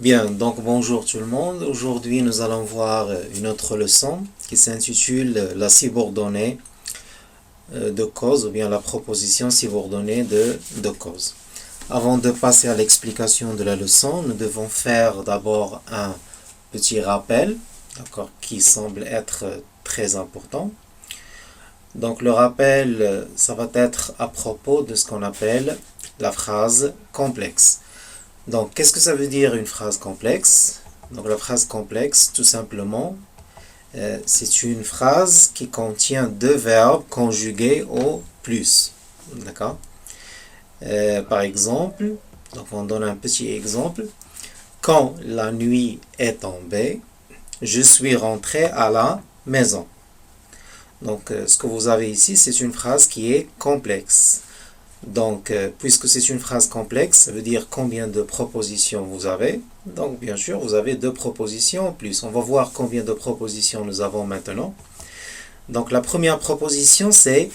Bien, donc bonjour tout le monde. Aujourd'hui, nous allons voir une autre leçon qui s'intitule la subordonnée de cause ou bien la proposition subordonnée de cause. Avant de passer à l'explication de la leçon, nous devons faire d'abord un petit rappel, d'accord, qui semble être très important. Donc le rappel, ça va être à propos de ce qu'on appelle la phrase complexe. Donc, qu'est-ce que ça veut dire une phrase complexe? Donc, la phrase complexe, tout simplement, c'est une phrase qui contient deux verbes conjugués au plus. D'accord? Par exemple, donc on donne un petit exemple. Quand la nuit est tombée, je suis rentré à la maison. Donc, ce que vous avez ici, c'est une phrase qui est complexe. Donc, puisque c'est une phrase complexe, ça veut dire combien de propositions vous avez. Donc, bien sûr, vous avez deux propositions en plus. On va voir combien de propositions nous avons maintenant. Donc, la première proposition, c'est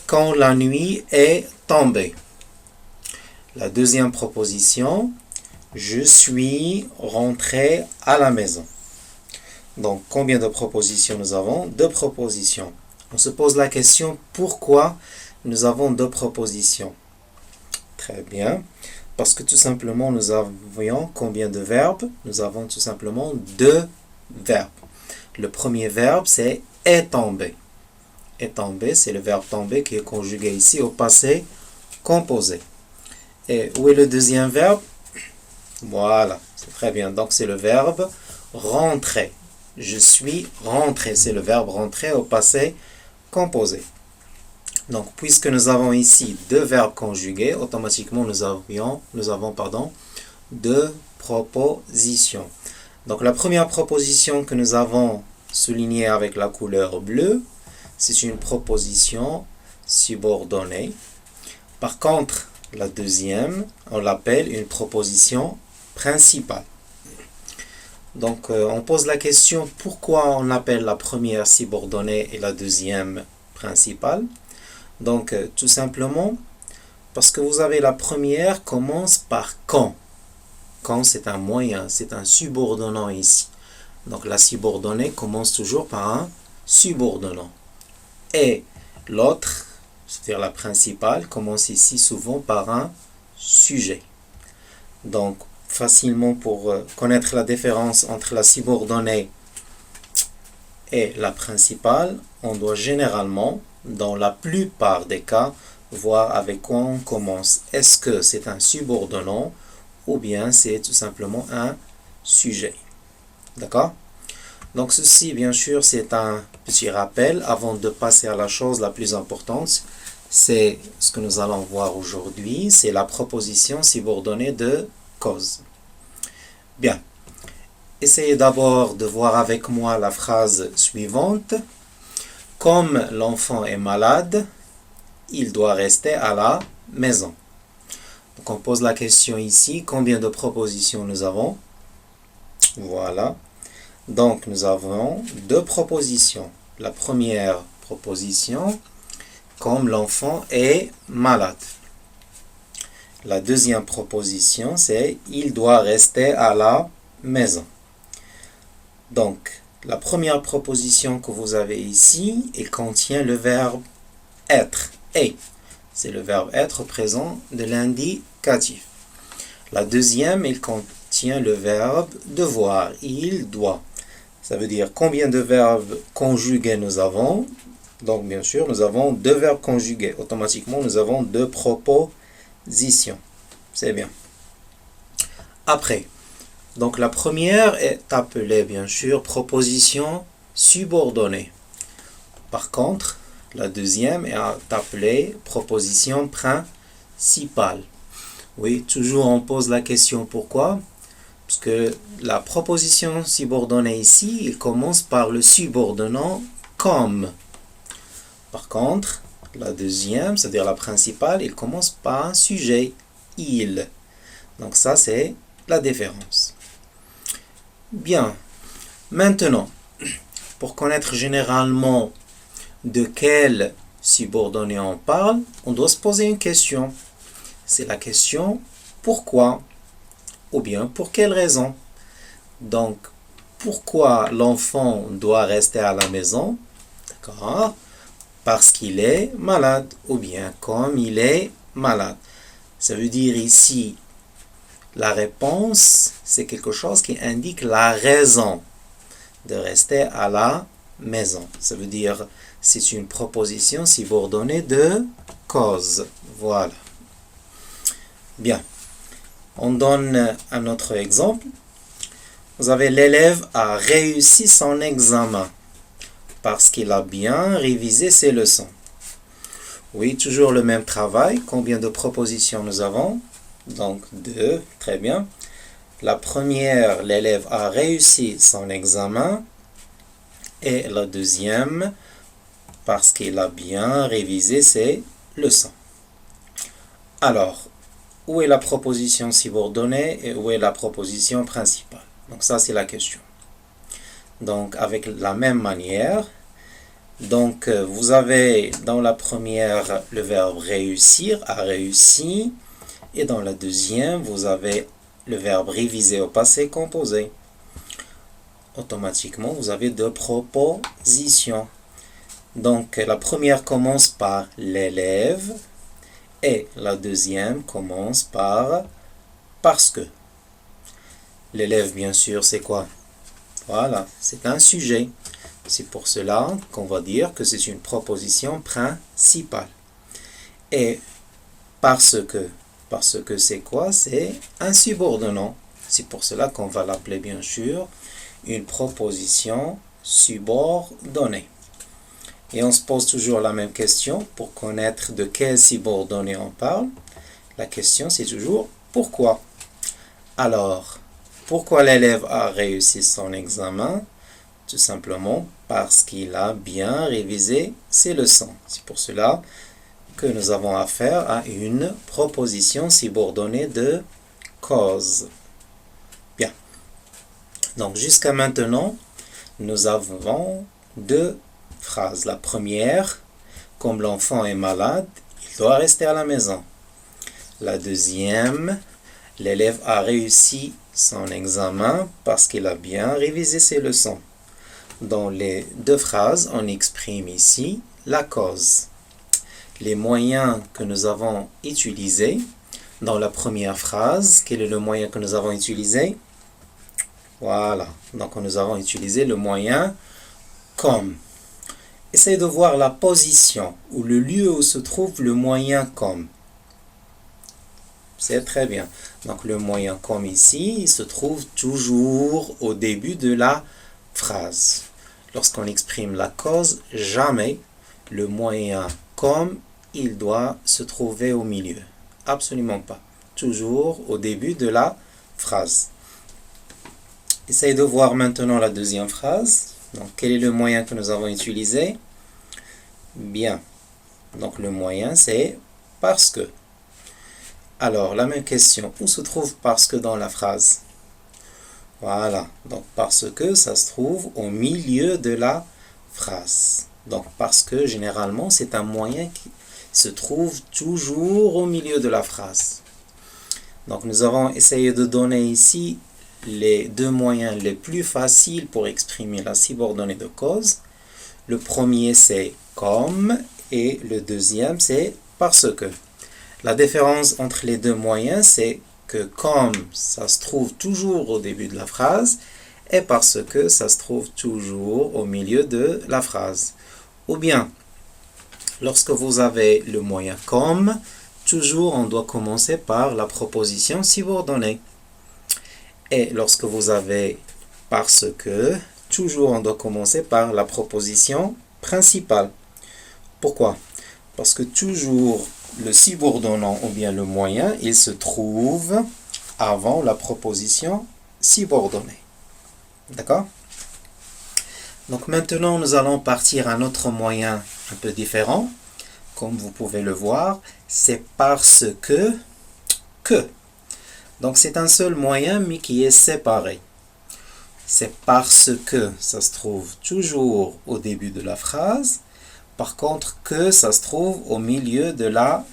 quand la nuit est tombée. La deuxième proposition, je suis rentré à la maison. Donc, combien de propositions nous avons? Deux propositions. On se pose la question, pourquoi nous avons deux propositions? Très bien. Parce que tout simplement, nous avions combien de verbes? Nous avons tout simplement deux verbes. Le premier verbe, c'est est tombé. Est tombé, c'est le verbe tomber qui est conjugué ici au passé composé. Et où est le deuxième verbe? Voilà, c'est très bien. Donc, c'est le verbe rentrer. Je suis rentré, c'est le verbe rentrer au passé composé. Donc, puisque nous avons ici deux verbes conjugués, automatiquement nous avons deux propositions. Donc, la première proposition que nous avons soulignée avec la couleur bleue, c'est une proposition subordonnée. Par contre, la deuxième, on l'appelle une proposition principale. Donc, on pose la question pourquoi on appelle la première subordonnée et la deuxième principale. Donc, tout simplement, parce que vous avez la première commence par quand. Quand, c'est un moyen, c'est un subordonnant ici. Donc, la subordonnée commence toujours par un subordonnant. Et l'autre, c'est-à-dire la principale, commence ici souvent par un sujet. Donc, facilement pour connaître la différence entre la subordonnée et la principale, on doit généralement, dans la plupart des cas, voir avec quoi on commence. Est-ce que c'est un subordonnant ou bien c'est tout simplement un sujet? D'accord? Donc ceci, bien sûr, c'est un petit rappel avant de passer à la chose la plus importante. C'est ce que nous allons voir aujourd'hui, c'est la proposition subordonnée de cause. Bien. Essayez d'abord de voir avec moi la phrase suivante. Comme l'enfant est malade, il doit rester à la maison. Donc on pose la question ici, combien de propositions nous avons? Voilà. Donc nous avons deux propositions. La première proposition, comme l'enfant est malade. La deuxième proposition, c'est il doit rester à la maison. Donc, la première proposition que vous avez ici, elle contient le verbe être. Et, c'est le verbe être présent de l'indicatif. La deuxième, elle contient le verbe devoir. Il doit. Ça veut dire combien de verbes conjugués nous avons. Donc, bien sûr, nous avons deux verbes conjugués. Automatiquement, nous avons deux propositions. C'est bien. Après, donc la première est appelée bien sûr proposition subordonnée. Par contre, la deuxième est appelée proposition principale. Oui, toujours on pose la question pourquoi? Parce que la proposition subordonnée ici, il commence par le subordonnant comme. Par contre, la deuxième, c'est-à-dire la principale, il commence par un sujet, il. Donc ça, c'est la différence. Bien, maintenant, pour connaître généralement de quel subordonné on parle, on doit se poser une question. C'est la question pourquoi ou bien pour quelle raison. Donc, pourquoi l'enfant doit rester à la maison? D'accord? Parce qu'il est malade ou bien comme il est malade. Ça veut dire ici, la réponse, c'est quelque chose qui indique la raison de rester à la maison. Ça veut dire, c'est une proposition subordonnée de cause. Voilà. Bien. On donne un autre exemple. Vous avez l'élève a réussi son examen parce qu'il a bien révisé ses leçons. Oui, toujours le même travail. Combien de propositions nous avons? Donc, 2. Très bien. La première, l'élève a réussi son examen. Et la deuxième, parce qu'il a bien révisé ses leçons. Alors, où est la proposition subordonnée et où est la proposition principale? Donc ça, c'est la question. Donc, avec la même manière, donc vous avez dans la première le verbe réussir, a réussi, et dans la deuxième, vous avez le verbe réviser au passé composé. Automatiquement, vous avez deux propositions. Donc, la première commence par l'élève et la deuxième commence par parce que. L'élève, bien sûr, c'est quoi? Voilà, c'est un sujet. C'est pour cela qu'on va dire que c'est une proposition principale. Et parce que c'est quoi? C'est un subordonnant. C'est pour cela qu'on va l'appeler, bien sûr, une proposition subordonnée. Et on se pose toujours la même question pour connaître de quel subordonné on parle. La question, c'est toujours pourquoi. Alors, pourquoi l'élève a réussi son examen? Tout simplement parce qu'il a bien révisé ses leçons. C'est pour cela que nous avons affaire à une proposition subordonnée de cause. Bien. Donc, jusqu'à maintenant, nous avons deux phrases. La première, comme l'enfant est malade, il doit rester à la maison. La deuxième, l'élève a réussi son examen parce qu'il a bien révisé ses leçons. Dans les deux phrases, on exprime ici la cause. Les moyens que nous avons utilisés dans la première phrase, quel est le moyen que nous avons utilisé? Voilà, donc nous avons utilisé le moyen comme. Essayez de voir la position ou le lieu où se trouve le moyen comme. C'est très bien. Donc le moyen comme ici, il se trouve toujours au début de la phrase. Lorsqu'on exprime la cause, jamais le moyen comme il doit se trouver au milieu. Absolument pas. Toujours au début de la phrase. Essayez de voir maintenant la deuxième phrase. Donc, quel est le moyen que nous avons utilisé? Bien. Donc, le moyen, c'est parce que. Alors, la même question. Où se trouve parce que dans la phrase? Voilà. Donc, parce que, ça se trouve au milieu de la phrase. Donc, parce que, généralement, c'est un moyen qui se trouve toujours au milieu de la phrase. Donc, nous avons essayé de donner ici les deux moyens les plus faciles pour exprimer la subordonnée de cause. Le premier, c'est comme, et le deuxième, c'est parce que. La différence entre les deux moyens, c'est que comme, ça se trouve toujours au début de la phrase, et parce que, ça se trouve toujours au milieu de la phrase. Ou bien, lorsque vous avez le moyen comme, toujours on doit commencer par la proposition subordonnée. Et lorsque vous avez parce que, toujours on doit commencer par la proposition principale. Pourquoi? Parce que toujours le subordonnant ou bien le moyen, il se trouve avant la proposition subordonnée. D'accord? Donc maintenant, nous allons partir à un autre moyen un peu différent. Comme vous pouvez le voir, c'est parce que. Donc c'est un seul moyen, mais qui est séparé. C'est parce que ça se trouve toujours au début de la phrase. Par contre, que ça se trouve au milieu de la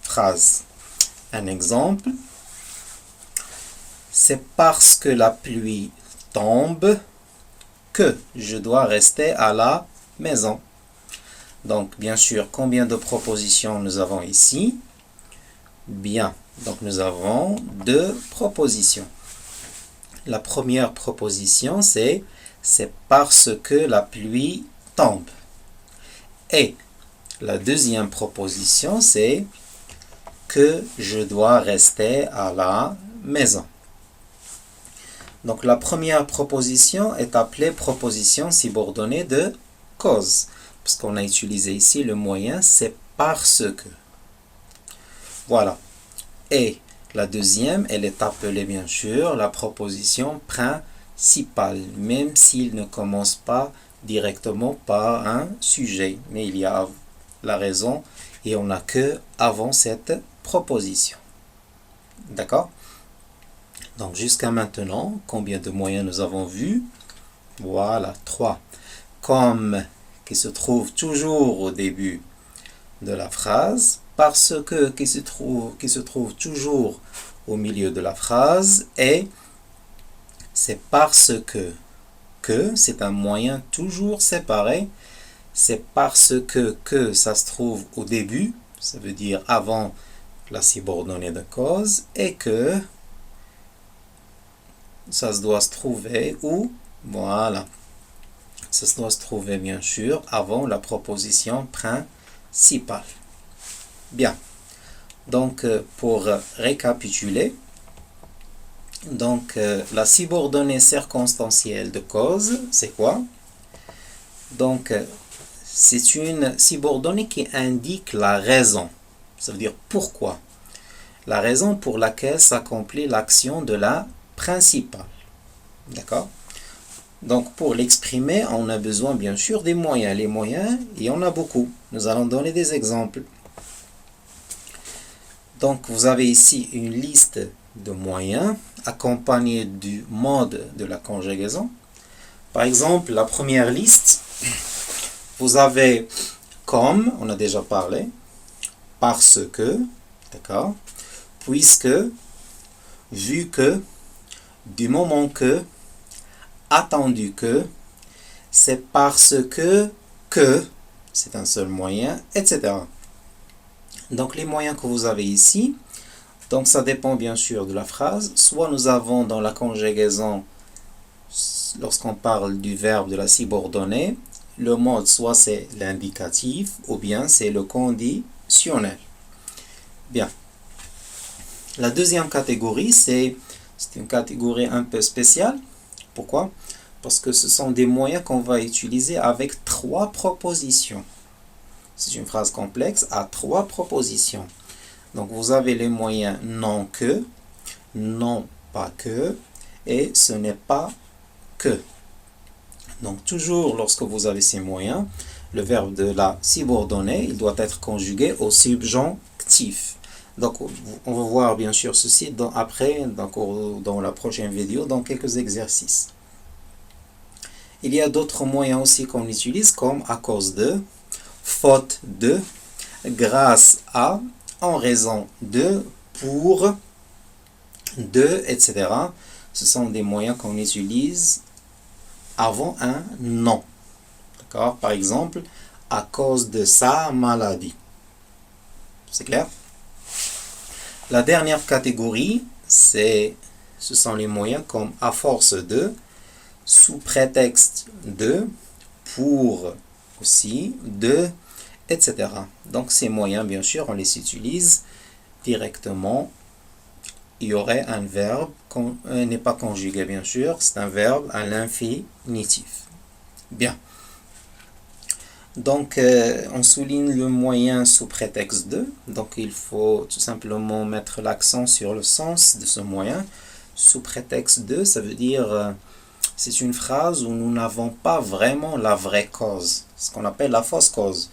phrase. Un exemple. C'est parce que la pluie tombe que je dois rester à la maison. Donc, bien sûr, combien de propositions nous avons ici? Bien, donc nous avons deux propositions. La première proposition, c'est parce que la pluie tombe. Et la deuxième proposition, c'est que je dois rester à la maison. Donc la première proposition est appelée proposition subordonnée de cause. Parce qu'on a utilisé ici le moyen, c'est parce que. Voilà. Et la deuxième, elle est appelée bien sûr la proposition principale, même s'il ne commence pas directement par un sujet. Mais il y a la raison et on n'a que avant cette proposition. D'accord? Donc jusqu'à maintenant, combien de moyens nous avons vus? Voilà, 3. Comme qui se trouve toujours au début de la phrase, parce que qui se trouve toujours au milieu de la phrase, et c'est parce que c'est un moyen toujours séparé, c'est parce que ça se trouve au début, ça veut dire avant la subordonnée de cause, et que ça doit se trouver où? Voilà. Ça doit se trouver bien sûr avant la proposition principale. Bien. Donc pour récapituler, donc la subordonnée circonstancielle de cause, c'est quoi? Donc c'est une subordonnée qui indique la raison. Ça veut dire pourquoi. La raison pour laquelle s'accomplit l'action de la principale. D'accord? Donc pour l'exprimer, on a besoin bien sûr des moyens. Les moyens, il y en a beaucoup. Nous allons donner des exemples. Donc vous avez ici une liste de moyens accompagnée du mode de la conjugaison. Par exemple, la première liste, vous avez comme, on a déjà parlé, parce que, d'accord, puisque, vu que, du moment que, attendu que, c'est parce que, c'est un seul moyen, etc. Donc les moyens que vous avez ici, donc ça dépend bien sûr de la phrase. Soit nous avons dans la conjugaison, lorsqu'on parle du verbe de la subordonnée, le mode soit c'est l'indicatif ou bien c'est le conditionnel. Bien. La deuxième catégorie, c'est une catégorie un peu spéciale. Pourquoi? Parce que ce sont des moyens qu'on va utiliser avec 3 propositions. C'est une phrase complexe à 3 propositions. Donc vous avez les moyens non que, non pas que, et ce n'est pas que. Donc toujours lorsque vous avez ces moyens, le verbe de la subordonnée, il doit être conjugué au subjonctif. Donc on va voir bien sûr ceci après, dans la prochaine vidéo, dans quelques exercices. Il y a d'autres moyens aussi qu'on utilise comme à cause de, faute de, grâce à, en raison de, pour, de, etc. Ce sont des moyens qu'on utilise avant un non. D'accord? Par exemple, à cause de sa maladie. C'est clair? La dernière catégorie, ce sont les moyens comme à force de, sous prétexte de, pour aussi, de, etc. Donc ces moyens, bien sûr, on les utilise directement. Il y aurait un verbe, n'est pas conjugué bien sûr, c'est un verbe à l'infinitif. Bien. Donc on souligne le moyen sous prétexte de, donc il faut tout simplement mettre l'accent sur le sens de ce moyen. Sous prétexte de, ça veut dire c'est une phrase où nous n'avons pas vraiment la vraie cause, ce qu'on appelle la fausse cause.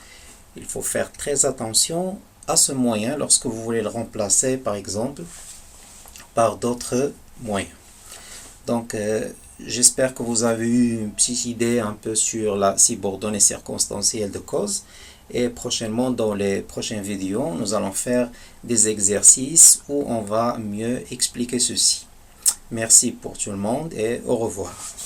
Il faut faire très attention à ce moyen lorsque vous voulez le remplacer par exemple par d'autres moyens. Donc j'espère que vous avez eu une petite idée un peu sur la subordonnée circonstancielle de cause. Et prochainement, dans les prochaines vidéos, nous allons faire des exercices où on va mieux expliquer ceci. Merci pour tout le monde et au revoir.